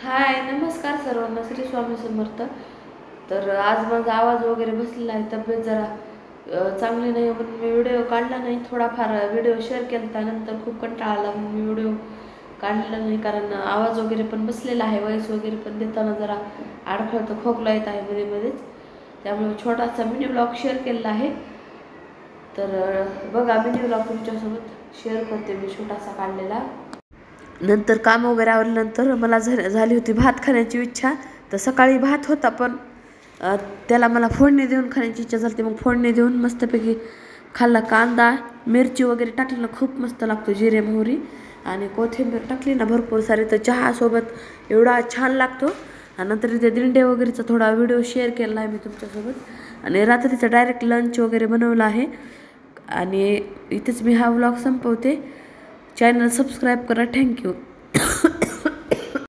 हाय, नमस्कार सर्वांना. श्री स्वामी समर्थ. तर आज माझा आवाज वगैरे बसलेला आहे, तब्येत जरा चांगली नाही, पण मी व्हिडिओ काढला नाही. थोडाफार व्हिडिओ शेअर केला, त्यानंतर खूप कंटाळा आला, मी व्हिडिओ काढला नाही. कारण आवाज वगैरे पण बसलेला आहे, वॉइस वगैरे पण देताना जरा अडखळतं, खोकला येत आहे मध्ये मध्येच. त्यामुळे छोटासा मिनी ब्लॉग शेअर केलेला आहे. तर बघा, मिनी ब्लॉग तुमच्यासोबत शेअर करते मी, छोटासा काढलेला. नंतर काम वगैरे आवरल्यानंतर मला झाली होती भात खाण्याची इच्छा. तर सकाळी भात होता, पण त्याला मला फोडणी देऊन खाण्याची इच्छा झाली. मग फोडणी देऊन मस्तपैकी खाल्ला. कांदा मिरची वगैरे टाकली ना, खूप मस्त लागतो. जिरे मोहरी आणि कोथिंबीर टाकली ना भरपूर सारी, तर चहासोबत एवढा छान लागतो. आणि नंतर इथे दिंडे वगैरेचा थोडा व्हिडिओ शेअर केला आहे मी तुमच्यासोबत. आणि रात्रीचं डायरेक्ट लंच वगैरे बनवलं आहे. आणि इथेच मी हा व्लॉग संपवते. चॅनल सबस्क्राईब करा. थँक्यू.